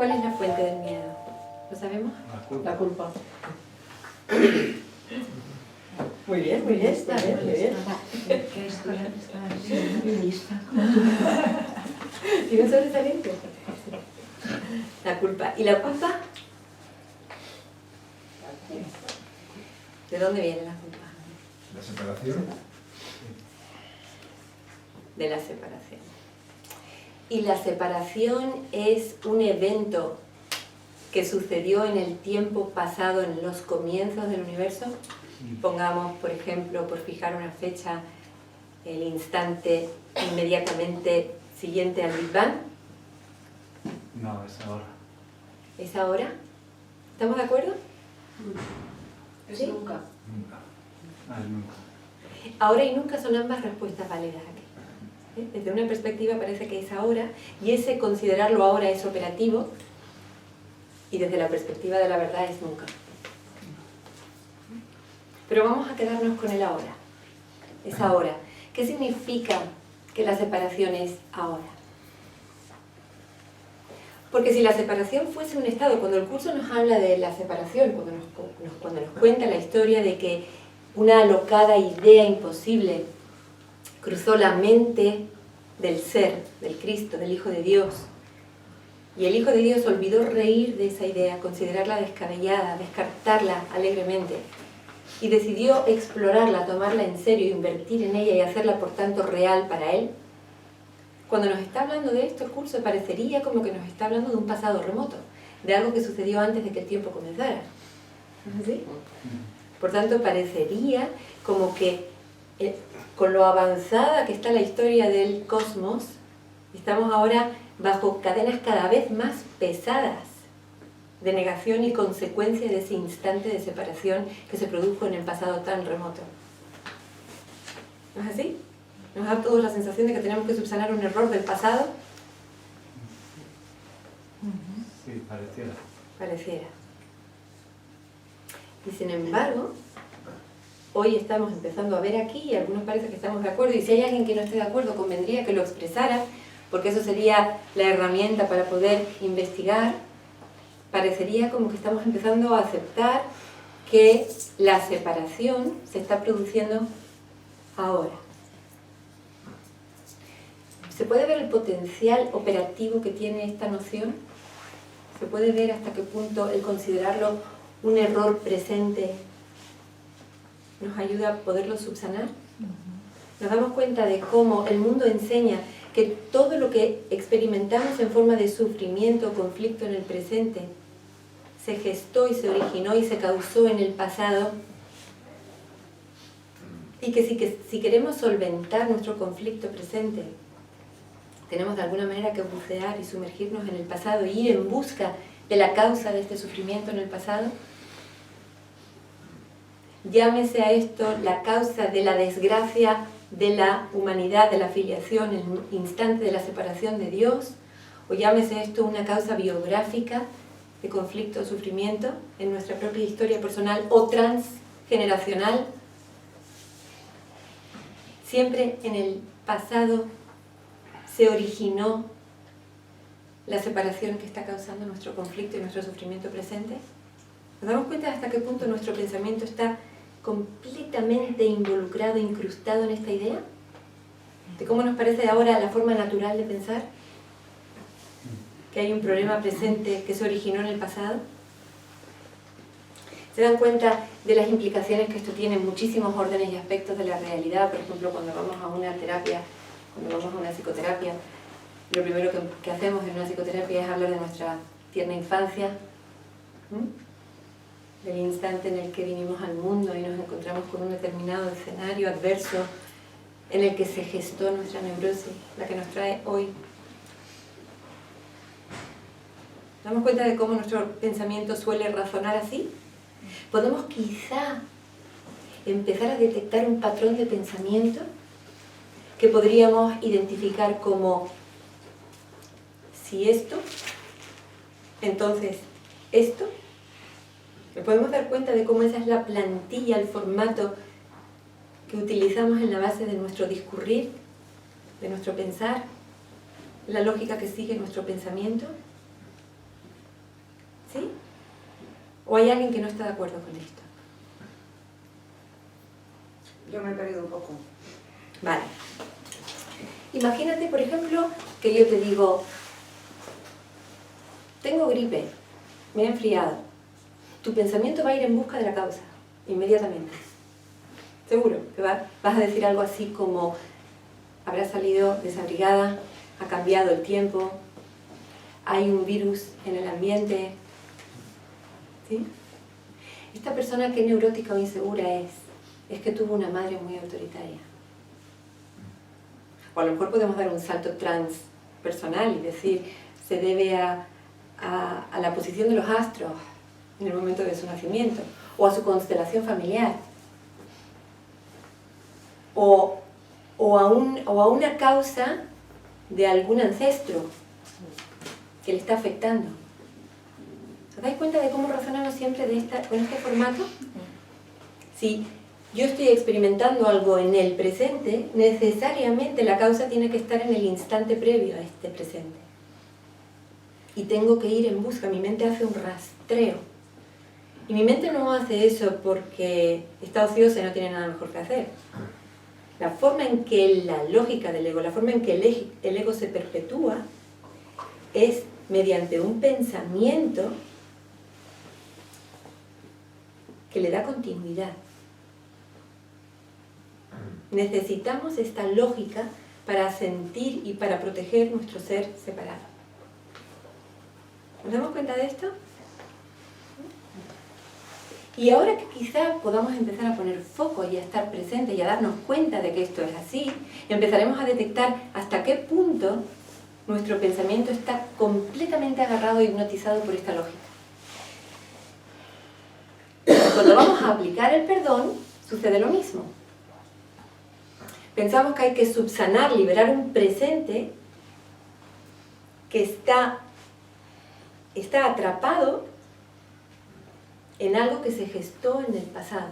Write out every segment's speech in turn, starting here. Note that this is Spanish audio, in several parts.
¿Cuál es la fuente del miedo? ¿Lo sabemos? La culpa. Muy bien, está bien, muy bien. ¿Tiene un sobresaliente? La culpa. ¿Y la culpa? ¿De dónde viene la culpa? La separación. De la separación. Y la separación es un evento que sucedió en el tiempo pasado, en los comienzos del universo. Pongamos, por ejemplo, por fijar una fecha, el instante inmediatamente siguiente al Big Bang. No, es ahora. ¿Es ahora? ¿Estamos de acuerdo? Es ¿Sí? nunca. Nunca. Es nunca. Ahora y nunca son ambas respuestas válidas aquí. Desde una perspectiva parece que es ahora, y ese considerarlo ahora es operativo, y desde la perspectiva de la verdad es nunca. Pero vamos a quedarnos con el ahora. Es ahora. ¿Qué significa que la separación es ahora? Porque si la separación fuese un estado, cuando el curso nos habla de la separación, cuando nos cuenta la historia de que una alocada idea imposible cruzó la mente del ser, del Cristo, del Hijo de Dios, y el Hijo de Dios olvidó reír de esa idea, considerarla descabellada, descartarla alegremente, y decidió explorarla, tomarla en serio, invertir en ella y hacerla por tanto real para Él. Cuando nos está hablando de esto, el curso parecería como que nos está hablando de un pasado remoto, de algo que sucedió antes de que el tiempo comenzara. ¿No es así? Por tanto, parecería como que con lo avanzada que está la historia del cosmos, estamos ahora bajo cadenas cada vez más pesadas de negación y consecuencia de ese instante de separación que se produjo en el pasado tan remoto. ¿No es así? ¿Nos da a todos la sensación de que tenemos que subsanar un error del pasado? Sí, pareciera. Pareciera. Y sin embargo, hoy estamos empezando a ver aquí, y algunos parece que estamos de acuerdo, y si hay alguien que no esté de acuerdo, convendría que lo expresara, porque eso sería la herramienta para poder investigar. Parecería como que estamos empezando a aceptar que la separación se está produciendo ahora. ¿Se puede ver el potencial operativo que tiene esta noción? ¿Se puede ver hasta qué punto el considerarlo un error presente nos ayuda a poderlo subsanar? Nos damos cuenta de cómo el mundo enseña que todo lo que experimentamos en forma de sufrimiento o conflicto en el presente se gestó y se originó y se causó en el pasado, y que si queremos solventar nuestro conflicto presente, tenemos de alguna manera que bucear y sumergirnos en el pasado e ir en busca de la causa de este sufrimiento en el pasado. Llámese a esto la causa de la desgracia de la humanidad, de la filiación, el instante de la separación de Dios, o llámese esto una causa biográfica de conflicto o sufrimiento en nuestra propia historia personal o transgeneracional. Siempre en el pasado se originó la separación que está causando nuestro conflicto y nuestro sufrimiento presente. ¿Nos damos cuenta de hasta qué punto nuestro pensamiento está completamente involucrado, incrustado en esta idea? ¿De cómo nos parece ahora la forma natural de pensar? ¿Que hay un problema presente que se originó en el pasado? ¿Se dan cuenta de las implicaciones que esto tiene en muchísimos órdenes y aspectos de la realidad? Por ejemplo, cuando vamos a una terapia, cuando vamos a una psicoterapia, lo primero que hacemos en una psicoterapia es hablar de nuestra tierna infancia, del instante en el que vinimos al mundo y nos encontramos con un determinado escenario adverso en el que se gestó nuestra neurosis, la que nos trae hoy. ¿Nos damos cuenta de cómo nuestro pensamiento suele razonar así? Podemos quizá empezar a detectar un patrón de pensamiento que podríamos identificar como: si esto, entonces esto. ¿Nos podemos dar cuenta de cómo esa es la plantilla, el formato que utilizamos en la base de nuestro discurrir, de nuestro pensar, la lógica que sigue nuestro pensamiento? ¿O hay alguien que no está de acuerdo con esto? Yo me he perdido un poco. Vale. Imagínate, por ejemplo, que yo te digo, tengo gripe, me he enfriado. Tu pensamiento va a ir en busca de la causa, inmediatamente. Seguro que vas a decir algo así como, habrá salido desabrigada, ha cambiado el tiempo, hay un virus en el ambiente. ¿Sí? Esta persona, ¿qué neurótica o insegura es? Es que tuvo una madre muy autoritaria. O a lo mejor podemos dar un salto transpersonal y decir, se debe a la posición de los astros en el momento de su nacimiento, o a su constelación familiar, o a una causa de algún ancestro que le está afectando. ¿Os dais cuenta de cómo razonamos siempre con este formato? Si yo estoy experimentando algo en el presente, necesariamente la causa tiene que estar en el instante previo a este presente. Y tengo que ir en busca, mi mente hace un rastreo. Y mi mente no hace eso porque está ociosa y no tiene nada mejor que hacer. La forma en que la lógica del ego, la forma en que el ego se perpetúa, es mediante un pensamiento que le da continuidad. Necesitamos esta lógica para sentir y para proteger nuestro ser separado. ¿Nos damos cuenta de esto? Y ahora que quizá podamos empezar a poner foco y a estar presentes y a darnos cuenta de que esto es así, empezaremos a detectar hasta qué punto nuestro pensamiento está completamente agarrado e hipnotizado por esta lógica. Cuando vamos a aplicar el perdón, sucede lo mismo. Pensamos que hay que subsanar, liberar un presente que está atrapado en algo que se gestó en el pasado.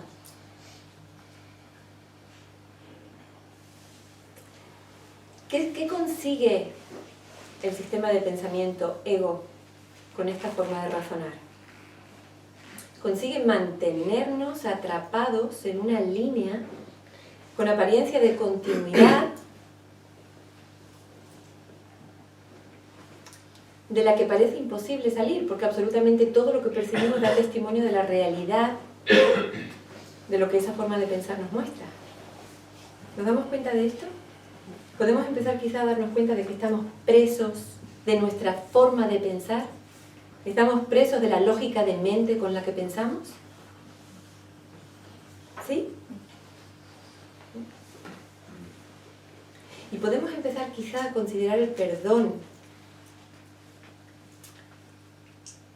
¿Qué consigue el sistema de pensamiento ego con esta forma de razonar? Consigue mantenernos atrapados en una línea con apariencia de continuidad de la que parece imposible salir, porque absolutamente todo lo que percibimos da testimonio de la realidad de lo que esa forma de pensar nos muestra. ¿Nos damos cuenta de esto? ¿Podemos empezar quizá a darnos cuenta de que estamos presos de nuestra forma de pensar? ¿Estamos presos de la lógica de mente con la que pensamos? ¿Sí? Y podemos empezar quizá a considerar el perdón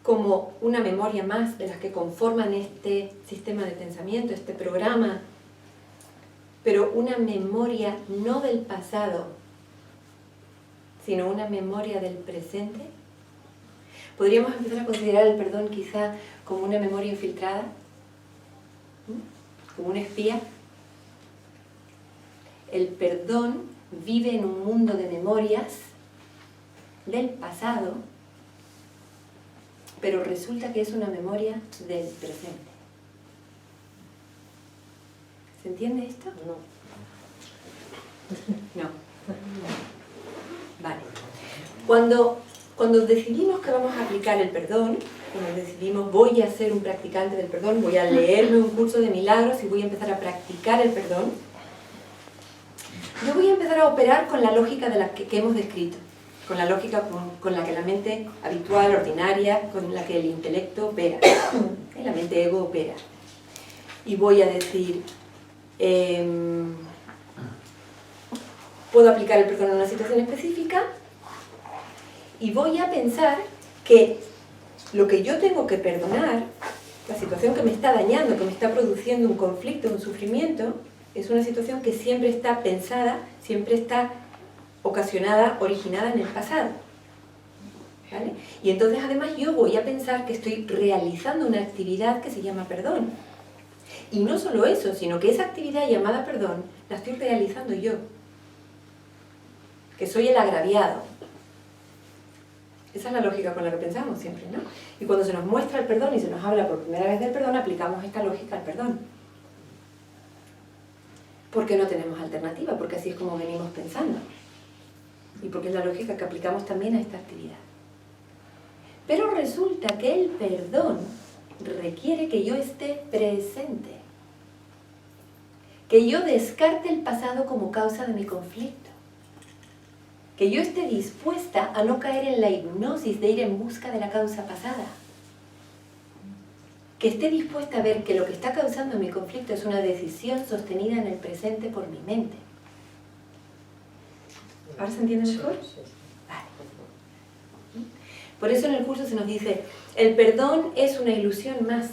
como una memoria más de las que conforman este sistema de pensamiento, este programa, pero una memoria no del pasado, sino una memoria del presente. Podríamos empezar a considerar el perdón quizá como una memoria infiltrada, como un espía. El perdón vive en un mundo de memorias del pasado, pero resulta que es una memoria del presente. ¿Se entiende esto? No. Vale. Cuando decidimos que vamos a aplicar el perdón, cuando decidimos voy a ser un practicante del perdón, voy a leerme un curso de milagros y voy a empezar a practicar el perdón, yo voy a empezar a operar con la lógica de la que hemos descrito, con la lógica con la que la mente habitual, ordinaria, con la que el intelecto opera, la mente ego opera. Y voy a decir, puedo aplicar el perdón en una situación específica y voy a pensar que lo que yo tengo que perdonar, la situación que me está dañando, que me está produciendo un conflicto, un sufrimiento, es una situación que siempre está pensada, siempre está ocasionada, originada en el pasado. ¿Vale? Y entonces además yo voy a pensar que estoy realizando una actividad que se llama perdón. Y no solo eso, sino que esa actividad llamada perdón la estoy realizando yo, que soy el agraviado. Esa es la lógica con la que pensamos siempre, ¿no? Y cuando se nos muestra el perdón y se nos habla por primera vez del perdón, aplicamos esta lógica al perdón. Porque no tenemos alternativa, porque así es como venimos pensando. Y porque es la lógica que aplicamos también a esta actividad. Pero resulta que el perdón requiere que yo esté presente. Que yo descarte el pasado como causa de mi conflicto. Que yo esté dispuesta a no caer en la hipnosis de ir en busca de la causa pasada. Que esté dispuesta a ver que lo que está causando mi conflicto es una decisión sostenida en el presente por mi mente. ¿Ahora se entiende mejor? Vale. Por eso en el curso se nos dice, el perdón es una ilusión más.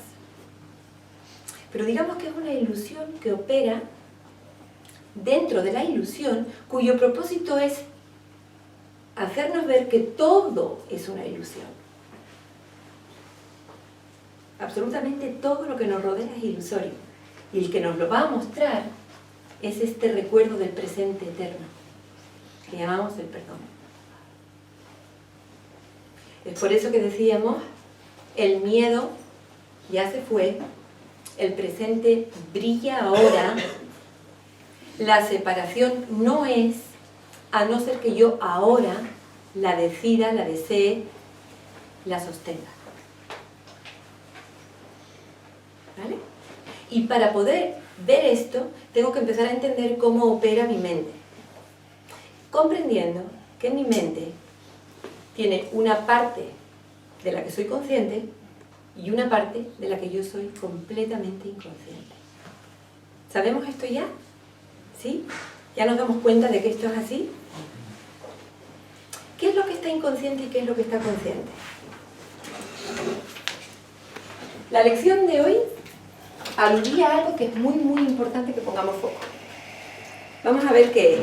Pero digamos que es una ilusión que opera dentro de la ilusión, cuyo propósito es hacernos ver que todo es una ilusión. Absolutamente todo lo que nos rodea es ilusorio. Y el que nos lo va a mostrar es este recuerdo del presente eterno, que llamamos el perdón. Es por eso que decíamos, el miedo ya se fue, el presente brilla ahora, la separación no es, a no ser que yo ahora la decida, la desee, la sostenga. ¿Vale? Y para poder ver esto, tengo que empezar a entender cómo opera mi mente. Comprendiendo que mi mente tiene una parte de la que soy consciente y una parte de la que yo soy completamente inconsciente. ¿Sabemos esto ya? ¿Sí? ¿Ya nos damos cuenta de que esto es así? ¿Qué es lo que está inconsciente y qué es lo que está consciente? La lección de hoy aludía a algo que es muy, muy importante que pongamos foco. Vamos a ver qué es.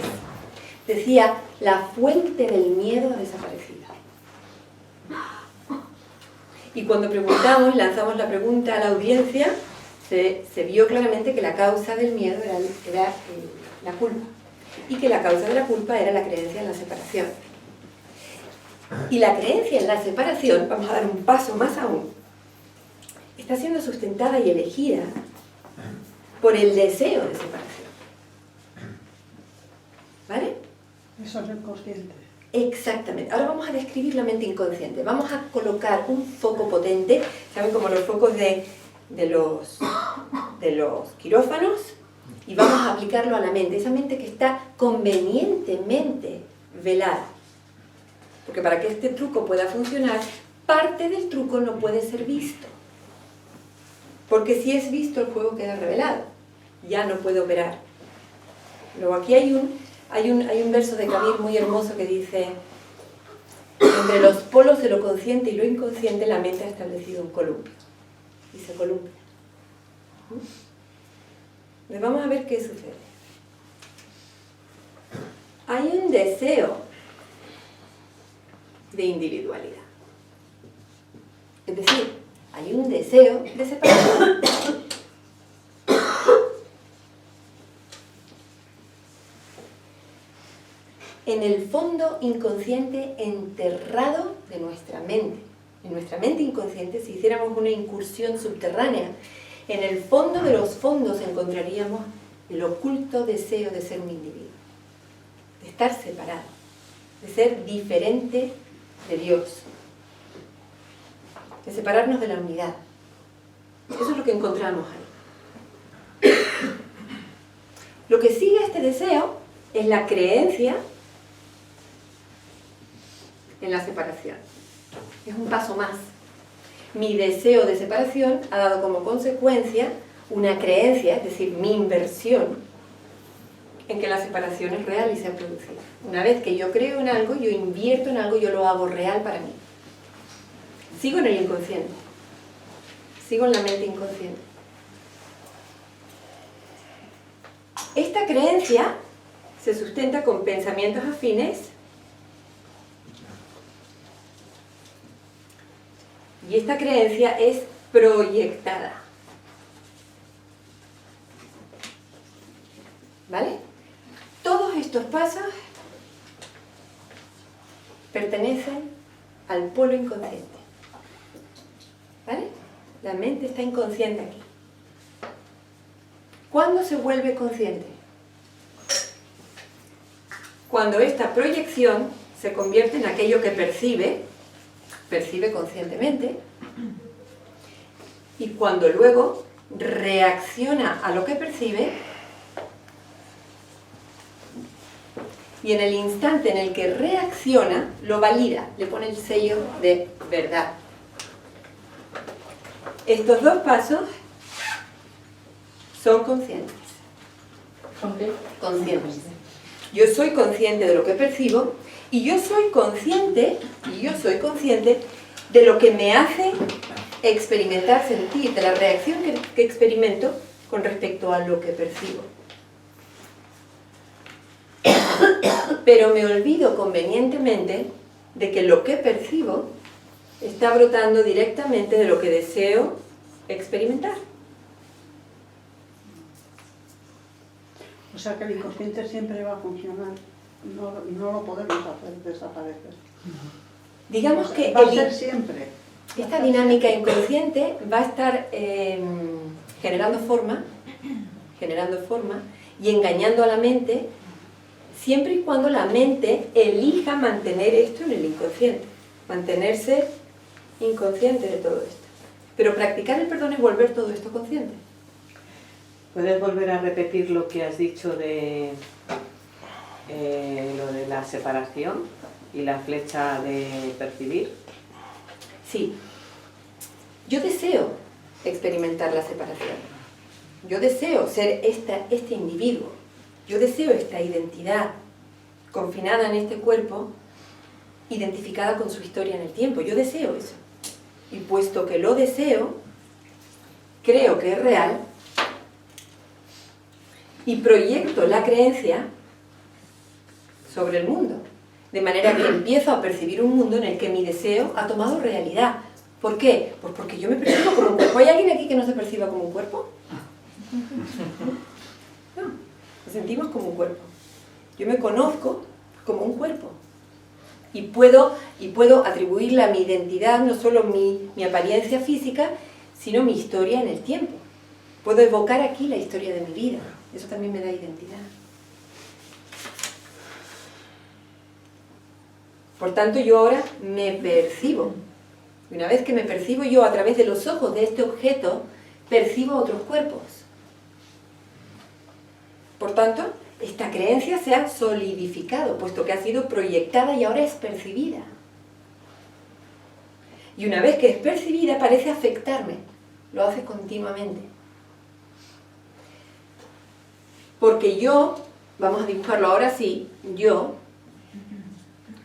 Decía, la fuente del miedo ha desaparecido. Y cuando preguntamos, lanzamos la pregunta a la audiencia, se vio claramente que la causa del miedo era la culpa. Y que la causa de la culpa era la creencia en la separación. Y la creencia en la separación, vamos a dar un paso más aún, está siendo sustentada y elegida por el deseo de separación. ¿Vale? Eso es inconsciente. Exactamente. Ahora vamos a describir la mente inconsciente. Vamos a colocar un foco potente, ¿saben? Como los focos de los quirófanos, y vamos a aplicarlo a la mente. Esa mente que está convenientemente velada. Porque para que este truco pueda funcionar, parte del truco no puede ser visto. Porque si es visto, el juego queda revelado. Ya no puede operar. Luego aquí hay un verso de Kabir muy hermoso que dice: entre los polos de lo consciente y lo inconsciente, la mente ha establecido un columpio. Y se columpia. Entonces vamos a ver qué sucede. Hay un deseo de individualidad. Es decir, hay un deseo de separación. En el fondo inconsciente enterrado de nuestra mente. En nuestra mente inconsciente, si hiciéramos una incursión subterránea, en el fondo de los fondos encontraríamos el oculto deseo de ser un individuo, de estar separado, de ser diferente de Dios, de separarnos de la unidad. Eso es lo que encontramos ahí. Lo que sigue a este deseo es la creencia en la separación. Es un paso más. Mi deseo de separación ha dado como consecuencia una creencia, es decir, mi inversión en que la separación es real y se ha producido. Una vez que yo creo en algo, yo invierto en algo, yo lo hago real para mí. Sigo en el inconsciente. Sigo en la mente inconsciente. Esta creencia se sustenta con pensamientos afines y esta creencia es proyectada. ¿Vale? Todos estos pasos pertenecen al polo inconsciente. ¿Vale? La mente está inconsciente aquí. ¿Cuándo se vuelve consciente? Cuando esta proyección se convierte en aquello que percibe conscientemente, y cuando luego reacciona a lo que percibe, y en el instante en el que reacciona, lo valida, le pone el sello de verdad. Estos dos pasos son conscientes. ¿Son qué? Conscientes. Yo soy consciente de lo que percibo y yo soy consciente de lo que me hace experimentar, sentir, de la reacción que experimento con respecto a lo que percibo. Pero me olvido convenientemente de que lo que percibo está brotando directamente de lo que deseo experimentar. O sea que el inconsciente siempre va a funcionar. No lo podemos hacer desaparecer. Digamos que va a ser siempre. esta dinámica inconsciente va a estar generando forma y engañando a la mente, siempre y cuando la mente elija mantener esto en el inconsciente, mantenerse inconsciente de todo esto. Pero practicar el perdón es volver todo esto consciente. ¿Puedes volver a repetir lo que has dicho de lo de la separación y la flecha de percibir? Sí. Yo deseo experimentar la separación. Yo deseo ser este individuo. Yo deseo esta identidad confinada en este cuerpo, identificada con su historia en el tiempo. Yo deseo eso. Y puesto que lo deseo, creo que es real y proyecto la creencia sobre el mundo. De manera que empiezo a percibir un mundo en el que mi deseo ha tomado realidad. ¿Por qué? Pues porque yo me percibo como un cuerpo. ¿Hay alguien aquí que no se perciba como un cuerpo? No, nos sentimos como un cuerpo. Yo me conozco como un cuerpo. Y puedo atribuirle a mi identidad no solo mi apariencia física, sino mi historia en el tiempo. Puedo evocar aquí la historia de mi vida. Eso también me da identidad. Por tanto, yo ahora me percibo. Y una vez que me percibo yo a través de los ojos de este objeto, percibo otros cuerpos. Por tanto, esta creencia se ha solidificado, puesto que ha sido proyectada y ahora es percibida. Y una vez que es percibida, parece afectarme. Lo hace continuamente. Porque yo, vamos a dibujarlo ahora sí, yo,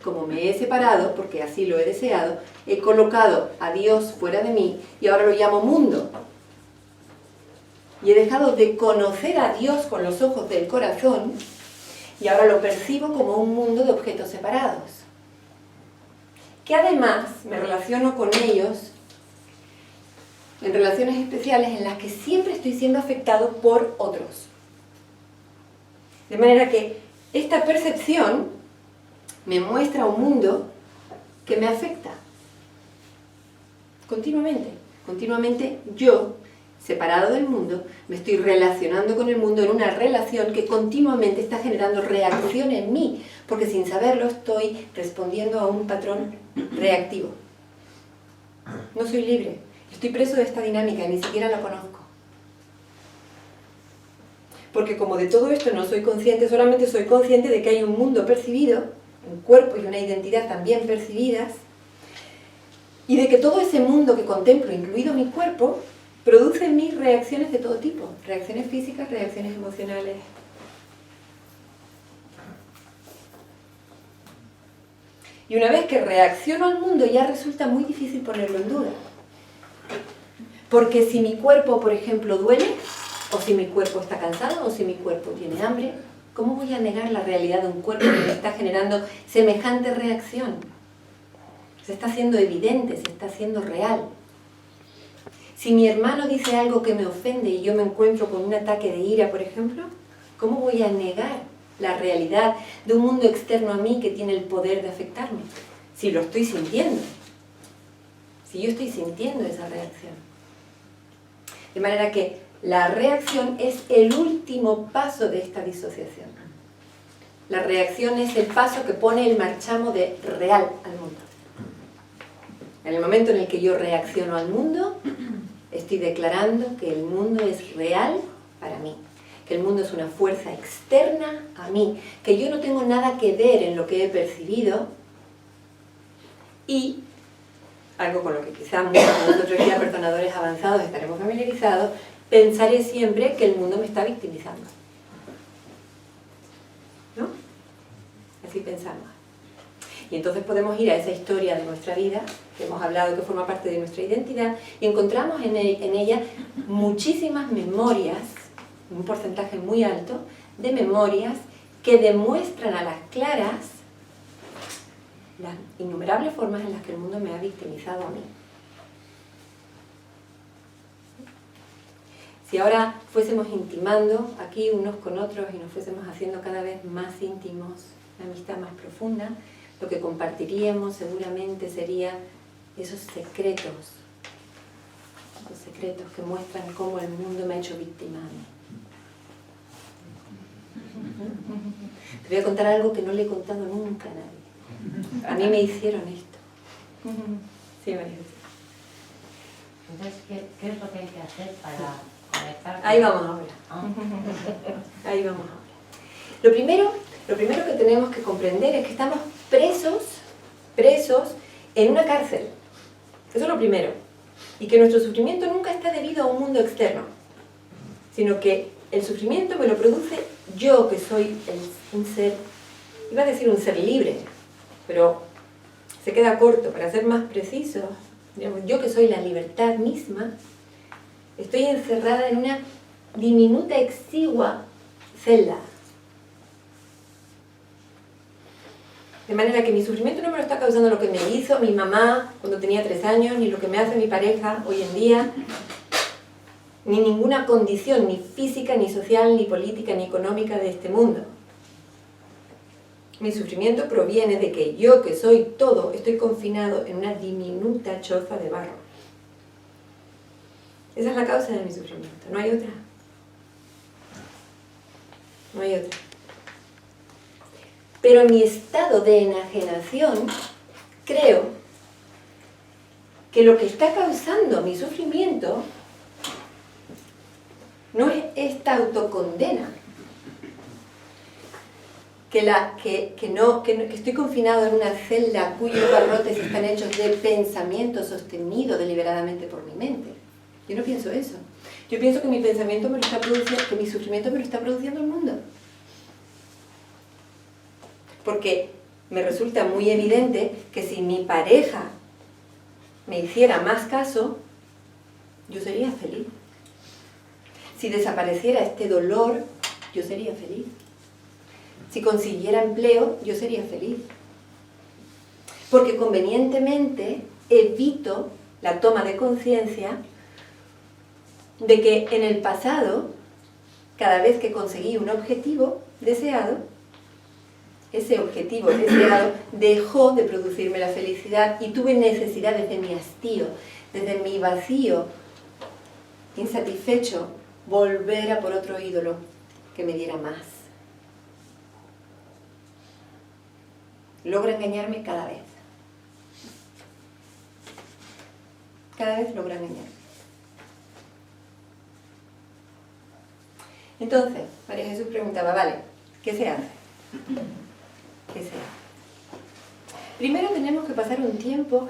como me he separado, porque así lo he deseado, he colocado a Dios fuera de mí y ahora lo llamo mundo. Y he dejado de conocer a Dios con los ojos del corazón y ahora lo percibo como un mundo de objetos separados. Que además me relaciono con ellos en relaciones especiales en las que siempre estoy siendo afectado por otros. De manera que esta percepción me muestra un mundo que me afecta. Continuamente yo, separado del mundo, me estoy relacionando con el mundo en una relación que continuamente está generando reacción en mí, porque sin saberlo estoy respondiendo a un patrón reactivo. No soy libre, estoy preso de esta dinámica, ni siquiera la conozco. Porque como de todo esto no soy consciente, solamente soy consciente de que hay un mundo percibido, un cuerpo y una identidad también percibidas, y de que todo ese mundo que contemplo, incluido mi cuerpo, produce en mí reacciones de todo tipo, reacciones físicas, reacciones emocionales. Y una vez que reacciono al mundo ya resulta muy difícil ponerlo en duda. Porque si mi cuerpo, por ejemplo, duele, o si mi cuerpo está cansado, o si mi cuerpo tiene hambre, ¿cómo voy a negar la realidad de un cuerpo que me está generando semejante reacción? Se está haciendo evidente, se está haciendo real. Si mi hermano dice algo que me ofende y yo me encuentro con un ataque de ira, por ejemplo, ¿cómo voy a negar la realidad de un mundo externo a mí que tiene el poder de afectarme? si lo estoy sintiendo, si yo estoy sintiendo esa reacción. De manera que la reacción es el último paso de esta disociación. La reacción es el paso que pone el marchamo de real al mundo. En el momento en el que yo reacciono al mundo, estoy declarando que el mundo es real para mí, que el mundo es una fuerza externa a mí, que yo no tengo nada que ver en lo que he percibido y, algo con lo que quizá muchos de nosotros ya perdonadores avanzados estaremos familiarizados, pensaré siempre que el mundo me está victimizando. ¿No? Así pensamos. Y entonces podemos ir a esa historia de nuestra vida, que hemos hablado que forma parte de nuestra identidad, y encontramos en ella muchísimas memorias, un porcentaje muy alto de memorias que demuestran a las claras las innumerables formas en las que el mundo me ha victimizado a mí. Si ahora fuésemos intimando aquí unos con otros y nos fuésemos haciendo cada vez más íntimos, la amistad más profunda, lo que compartiríamos seguramente sería esos secretos que muestran cómo el mundo me ha hecho víctima a mí. Te voy a contar algo que no le he contado nunca a nadie. A mí me hicieron esto. Sí, María. Entonces, ¿qué es lo que hay que hacer para conectar? Ahí vamos ahora. Ahí vamos ahora. Lo primero que tenemos que comprender es que estamos presos en una cárcel. Eso es lo primero. Y que nuestro sufrimiento nunca está debido a un mundo externo, sino que el sufrimiento me lo produce yo, que soy un ser, iba a decir un ser libre, pero se queda corto. Para ser más preciso, digamos, yo que soy la libertad misma, estoy encerrada en una diminuta, exigua celda. De manera que mi sufrimiento no me lo está causando lo que me hizo mi mamá cuando tenía 3 años, ni lo que me hace mi pareja hoy en día, ni ninguna condición, ni física, ni social, ni política, ni económica de este mundo. Mi sufrimiento proviene de que yo, que soy todo, estoy confinado en una diminuta choza de barro. Esa es la causa de mi sufrimiento, no hay otra. No hay otra. Pero en mi estado de enajenación, creo que lo que está causando mi sufrimiento no es esta autocondena, que estoy confinado en una celda cuyos barrotes están hechos de pensamiento sostenido deliberadamente por mi mente. Yo no pienso eso. Yo pienso que mi pensamiento me lo está produciendo, que mi sufrimiento me lo está produciendo el mundo. Porque me resulta muy evidente que si mi pareja me hiciera más caso, yo sería feliz. Si desapareciera este dolor, yo sería feliz. Si consiguiera empleo, yo sería feliz. Porque convenientemente evito la toma de conciencia de que en el pasado, cada vez que conseguí un objetivo deseado, ese objetivo deseado dejó de producirme la felicidad y tuve necesidad desde mi hastío, desde mi vacío insatisfecho, volver a por otro ídolo que me diera más. Logra engañarme cada vez. Cada vez logra engañarme. Entonces, María Jesús preguntaba, vale, ¿qué se hace? ¿Qué se hace? Primero tenemos que pasar un tiempo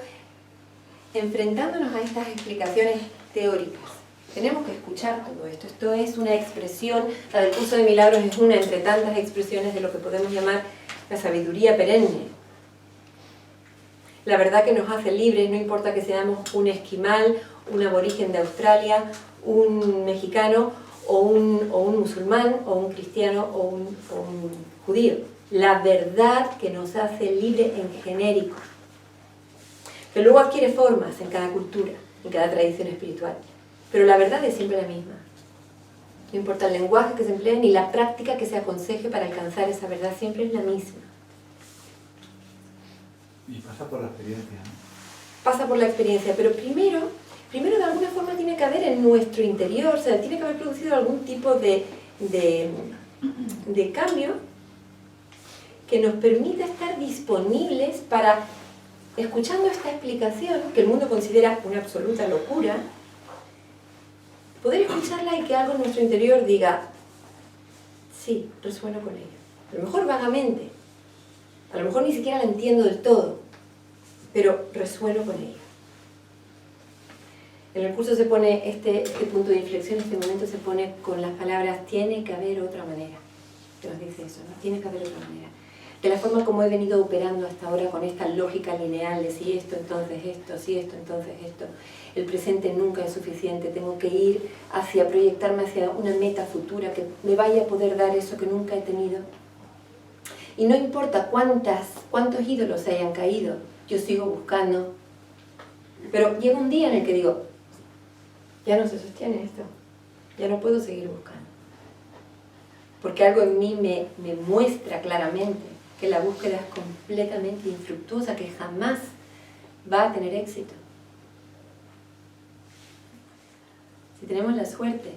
enfrentándonos a estas explicaciones teóricas. Tenemos que escuchar todo esto. Esto es una expresión, la del curso de milagros es una entre tantas expresiones de lo que podemos llamar la sabiduría perenne. La verdad que nos hace libres, no importa que seamos un esquimal, un aborigen de Australia, un mexicano, o un musulmán, o un cristiano, o un judío. La verdad que nos hace libres en genérico. Pero luego adquiere formas en cada cultura, en cada tradición espiritual. Pero la verdad es siempre la misma. No importa el lenguaje que se emplee ni la práctica que se aconseje para alcanzar esa verdad, siempre es la misma. Y pasa por la experiencia, ¿no? Pasa por la experiencia, pero primero de alguna forma tiene que haber en nuestro interior, o sea, tiene que haber producido algún tipo de cambio que nos permita estar disponibles para, escuchando esta explicación, que el mundo considera una absoluta locura, poder escucharla y que algo en nuestro interior diga, sí, resueno con ella. A lo mejor vagamente, a lo mejor ni siquiera la entiendo del todo, pero resueno con ella. En el curso se pone este punto de inflexión, este momento se pone con las palabras tiene que haber otra manera. Que nos dice eso, ¿no? Tiene que haber otra manera. De la forma como he venido operando hasta ahora con esta lógica lineal de si esto, entonces esto, si esto, entonces esto. El presente nunca es suficiente, tengo que ir hacia, proyectarme hacia una meta futura que me vaya a poder dar eso que nunca he tenido. Y no importa cuántos ídolos hayan caído, yo sigo buscando. Pero llega un día en el que digo, ya no se sostiene esto, ya no puedo seguir buscando. Porque algo en mí me muestra claramente que la búsqueda es completamente infructuosa, que jamás va a tener éxito. Si tenemos la suerte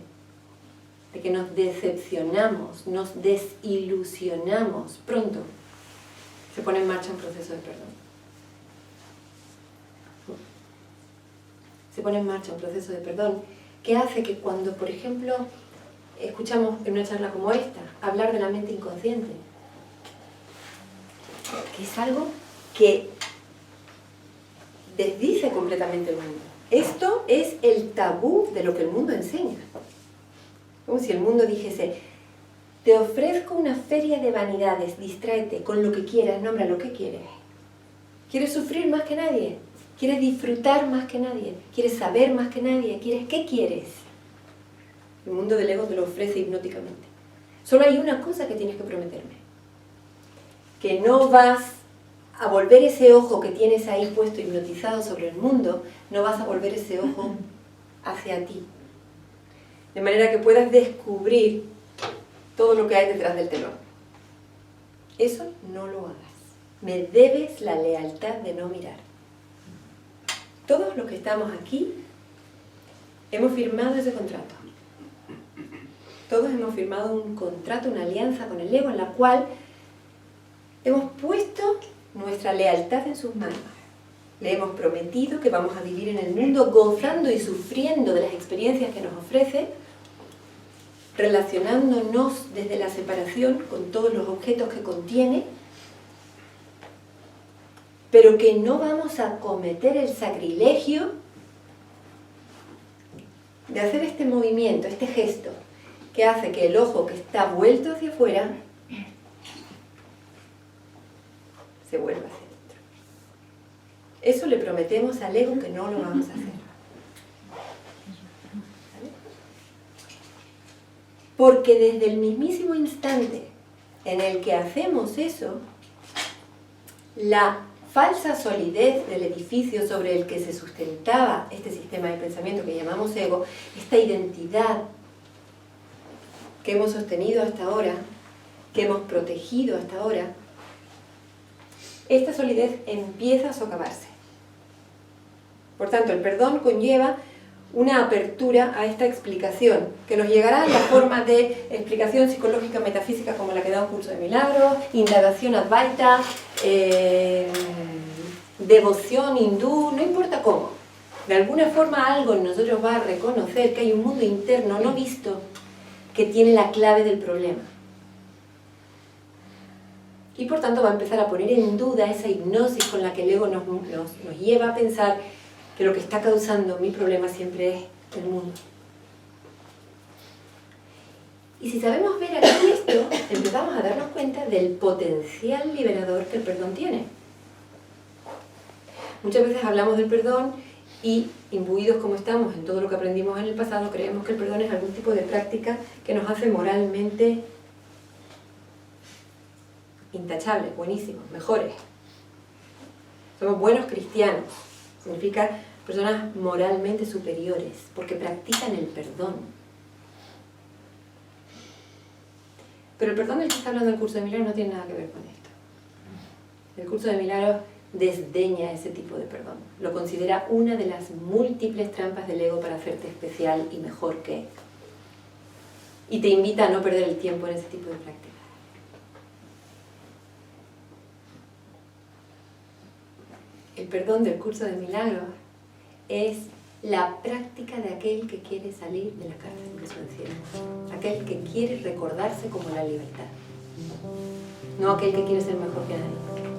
de que nos decepcionamos, nos desilusionamos, pronto se pone en marcha un proceso de perdón. Se pone en marcha un proceso de perdón que hace que cuando, por ejemplo, escuchamos en una charla como esta hablar de la mente inconsciente, que es algo que desdice completamente el mundo. Esto es el tabú de lo que el mundo enseña. Como si el mundo dijese, te ofrezco una feria de vanidades, distráete con lo que quieras, nombra lo que quieres. ¿Quieres sufrir más que nadie? ¿Quieres disfrutar más que nadie? ¿Quieres saber más que nadie? ¿Qué quieres? El mundo del ego te lo ofrece hipnóticamente. Solo hay una cosa que tienes que prometerme. Que no vas a volver ese ojo que tienes ahí puesto hipnotizado sobre el mundo, no vas a volver ese ojo hacia ti. De manera que puedas descubrir todo lo que hay detrás del telón. Eso no lo hagas. Me debes la lealtad de no mirar. Todos los que estamos aquí hemos firmado ese contrato. Todos hemos firmado un contrato, una alianza con el ego en la cual hemos puesto nuestra lealtad en sus manos. Le hemos prometido que vamos a vivir en el mundo gozando y sufriendo de las experiencias que nos ofrece, relacionándonos desde la separación con todos los objetos que contiene, pero que no vamos a cometer el sacrilegio de hacer este movimiento, este gesto, que hace que el ojo que está vuelto hacia afuera se vuelva hacia adentro. Eso le prometemos al ego que no lo vamos a hacer. Porque desde el mismísimo instante en el que hacemos eso, la falsa solidez del edificio sobre el que se sustentaba este sistema de pensamiento que llamamos ego, esta identidad que hemos sostenido hasta ahora, que hemos protegido hasta ahora, esta solidez empieza a socavarse. Por tanto, el perdón conlleva una apertura a esta explicación, que nos llegará en la forma de explicación psicológica metafísica como la que da un curso de milagros, indagación advaita, devoción hindú, no importa cómo. De alguna forma algo en nosotros va a reconocer que hay un mundo interno no visto que tiene la clave del problema. Y por tanto va a empezar a poner en duda esa hipnosis con la que el ego nos lleva a pensar que lo que está causando mi problema siempre es el mundo. Y si sabemos ver aquí esto, empezamos a darnos cuenta del potencial liberador que el perdón tiene. Muchas veces hablamos del perdón y, imbuidos como estamos en todo lo que aprendimos en el pasado, creemos que el perdón es algún tipo de práctica que nos hace moralmente intachables, buenísimos, mejores. Somos buenos cristianos. Significa personas moralmente superiores, porque practican el perdón. Pero el perdón del que está hablando el curso de milagros no tiene nada que ver con esto. El curso de milagros desdeña ese tipo de perdón. Lo considera una de las múltiples trampas del ego para hacerte especial y mejor que. Y te invita a no perder el tiempo en ese tipo de prácticas. El perdón del curso de milagros es la práctica de aquel que quiere salir de la cárcel de su encierro, aquel que quiere recordarse como la libertad, no aquel que quiere ser mejor que nadie.